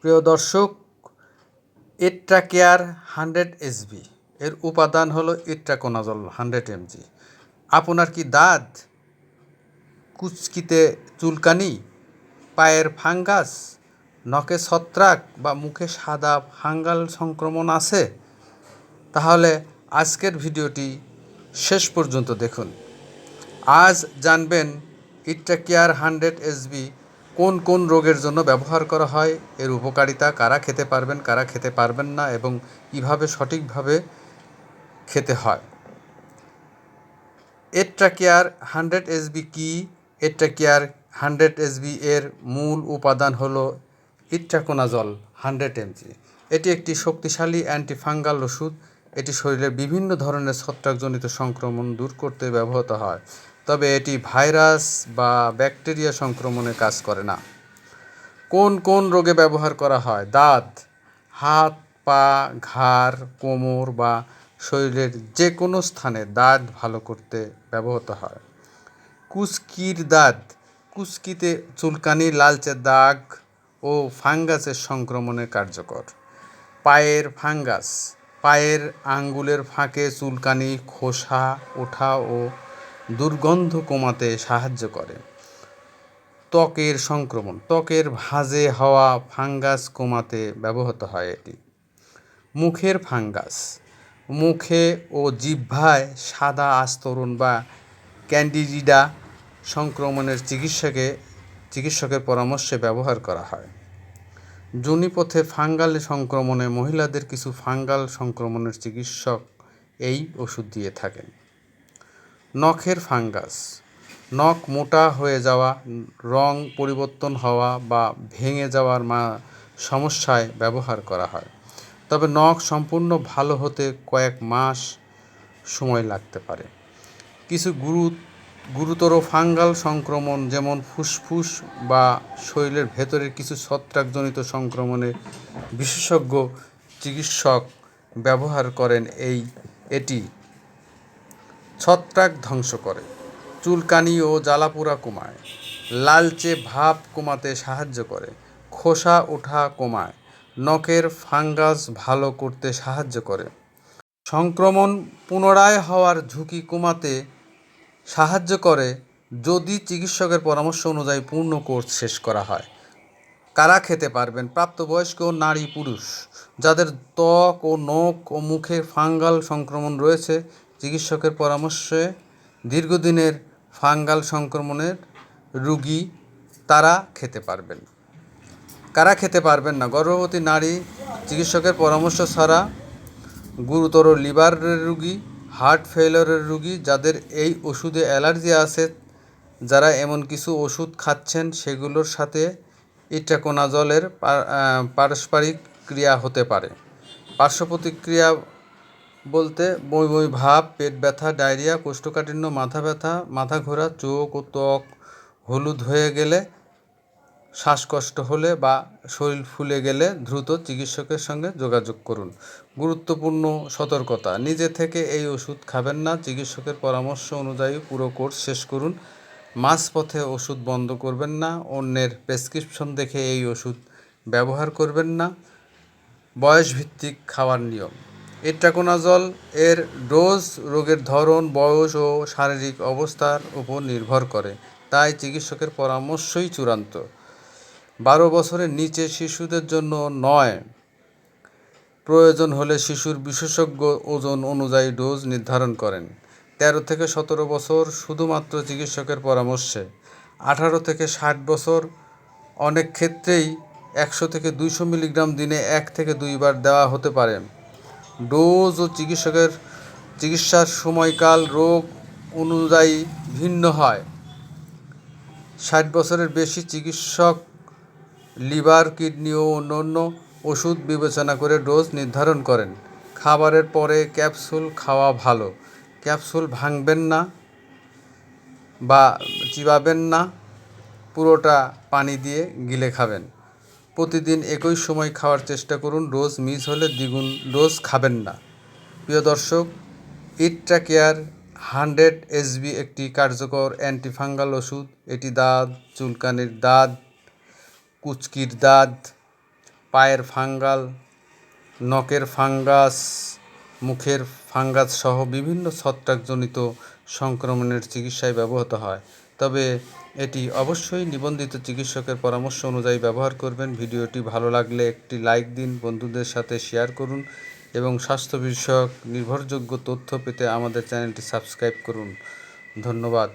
প্রিয় দর্শক, ইট্রাকেয়ার 100 SB এর উপাদান হলো ইট্রাকোনাজল 100 mg। আপনার কি দাঁত, কুচকিতে চুলকানি, পায়ের ফাঙ্গাস, নখে ছত্রাক বা মুখে সাদা ফাঙ্গাল সংক্রমণ আছে? তাহলে আজকের ভিডিওটি শেষ পর্যন্ত দেখুন। আজ জানবেন ইট্রাকেয়ার 100 SB কোন কোন রোগের জন্য ব্যবহার করা হয়, এর উপকারিতা, কারা খেতে পারবেন কারা খেতে পারবেন না এবং কীভাবে সঠিকভাবে খেতে হয়। ইট্রাকেয়ার 100 SB কি? ইট্রাকেয়ার 100 SB এর মূল উপাদান হলো ইট্রাকোনাজল 100 mg। এটি একটি শক্তিশালী অ্যান্টিফাঙ্গাল ওষুধ। এটি শরীরের বিভিন্ন ধরনের ছত্রাকজনিত সংক্রমণ দূর করতে ব্যবহৃত হয়, তবে এটি ভাইরাস বা ব্যাকটেরিয়া সংক্রমণে কাজ করে না। কোন কোন রোগে ব্যবহার করা হয়? দাঁত, হাত, পা, ঘাড়, কোমর বা শরীরের যে কোনো স্থানে দাঁত ভালো করতে ব্যবহৃত হয়। কুচকির দাঁত, কুচকিতে চুলকানি, লালচে দাগ ও ফাঙ্গাসের সংক্রমণে কার্যকর। পায়ের ফাঙ্গাস, পায়ের আঙ্গুলের ফাঁকে চুলকানি, খোসা ওঠা ও দুর্গন্ধ কমাতে সাহায্য করে। ত্বকের সংক্রমণ, ত্বকের ভাঁজে হওয়া ফাঙ্গাস কমাতে ব্যবহৃত হয় এটি। মুখের ফাঙ্গাস, মুখে ও জিহ্বায় সাদা আস্তরণ বা ক্যান্ডিডিডা সংক্রমণের চিকিৎসকের পরামর্শে ব্যবহার করা হয়। যোনিপথে ফাঙ্গাল সংক্রমণে মহিলাদের কিছু ফাঙ্গাল সংক্রমণের চিকিৎসক এই ওষুধ দিয়ে থাকেন। নখের ফাঙ্গাস, নখ মোটা হয়ে যাওয়া, রং পরিবর্তন হওয়া বা ভেঙে যাওয়ার সমস্যায় ব্যবহার করা হয়, তবে নখ সম্পূর্ণ ভালো হতে কয়েক মাস সময় লাগতে পারে। কিছু গুরুতর ফাঙ্গাল সংক্রমণ যেমন ফুসফুস বা শরীরের ভেতরের কিছু ছত্রাকজনিত সংক্রমণে বিশেষজ্ঞ চিকিৎসক ব্যবহার করেন। এটি ছত্রাক ধ্বংস করে, চুলকানি ও জ্বালাপোড়া কমায়, লালচে ভাব কমাতে সাহায্য করে, খোসা ওঠা কমায়, নখের ফাঙ্গাস ভালো করতে সাহায্য করে, সংক্রমণ পুনরায় হওয়ার ঝুঁকি কমাতে সাহায্য করে যদি চিকিৎসকের পরামর্শ অনুযায়ী পূর্ণ কোর্স শেষ করা হয়। কারা খেতে পারবেন? প্রাপ্তবয়স্ক নারী, পুরুষ যাদের ত্বক ও নখ ও মুখে ফাঙ্গাল সংক্রমণ রয়েছে, চিকিৎসকের পরামর্শে দীর্ঘদিনের ফাঙ্গাল সংক্রমণের রোগী তারা খেতে পারবেন। কারা খেতে পারবেন না? গর্ভবতী নারী, চিকিৎসকের পরামর্শ ছাড়া, গুরুতর লিভারের রোগী, হার্ট ফেলিওরের রোগী, যাদের এই ওষুধে অ্যালার্জি আছে, যারা এমন কিছু ওষুধ খাচ্ছেন সেগুলোর সাথে ইট্রাকোনাজলের পারস্পরিক ক্রিয়া হতে পারে। পার্শ্ব প্রতিক্রিয়া বলতে বমি বমি ভাব, পেট ব্যথা, ডায়রিয়া, কোষ্ঠকাঠিন্য, মাথা ব্যথা, মাথা ঘোরা, চোখ ও ত্বক হলুদ হয়ে গেলে, শ্বাসকষ্ট হলে বা শরীর ফুলে গেলে দ্রুত চিকিৎসকের সঙ্গে যোগাযোগ করুন। গুরুত্বপূর্ণ সতর্কতা: নিজে থেকে এই ওষুধ খাবেন না, চিকিৎসকের পরামর্শ অনুযায়ী পুরো কোর্স শেষ করুন। মাঝপথে ওষুধ বন্ধ করবেন না, অন্যের প্রেসক্রিপশন দেখে এই ওষুধ ব্যবহার করবেন না। বয়সভিত্তিক খাওয়ার নিয়ম: ইট্রাকোনাজল এর ডোজ রোগের ধরন, বয়স ও শারীরিক অবস্থার উপর নির্ভর করে, তাই চিকিৎসকের পরামর্শই চূড়ান্ত। 12 বছরের নিচে শিশুদের জন্য নয়। প্রয়োজন হলে শিশুর বিশেষজ্ঞ ওজন অনুযায়ী ডোজ নির্ধারণ করেন। 13 থেকে 17 বছর শুধুমাত্র চিকিৎসকের পরামর্শে। 18 থেকে 60 বছর অনেক ক্ষেত্রেই 100 থেকে 200 মিলিগ্রাম দিনে 1 থেকে 2 বার দেওয়া হতে পারে। ডোজ ও চিকিৎসার সময়কাল রোগ অনুযায়ী ভিন্ন হয়। 60 বছরের বেশি চিকিৎসক লিভার, কিডনি ও অন্যান্য ওষুধ বিবেচনা করে ডোজ নির্ধারণ করেন। খাবারের পরে ক্যাপসুল খাওয়া ভালো। ক্যাপসুল ভাঙবেন না বা চিবাবেন না, পুরোটা পানি দিয়ে গিলে খাবেন। প্রতিদিন একই সময় খাওয়ার চেষ্টা করুন, ডোজ মিস হলে দ্বিগুণ ডোজ খাবেন না। প্রিয় দর্শক, ইট্রাকেয়ার 100 SB একটি কার্যকর অ্যান্টিফাঙ্গাল ওষুধ। এটি দাঁত চুলকানির, দাঁত কুচকির দাঁত, পায়ের ফাঙ্গাল, নখের ফাঙ্গাস, মুখের ফাঙ্গাস সহ বিভিন্ন ছত্রাকজনিত সংক্রমণের চিকিৎসায় ব্যবহৃত হয়। তবে এটি অবশ্যই নিবন্ধিত চিকিৎসকের পরামর্শ অনুযায়ী ব্যবহার করবেন। ভিডিওটি ভালো লাগলে একটি লাইক দিন, বন্ধুদের সাথে শেয়ার করুন এবং স্বাস্থ্য বিষয়ক নির্ভরযোগ্য তথ্য পেতে আমাদের চ্যানেলটি সাবস্ক্রাইব করুন। ধন্যবাদ।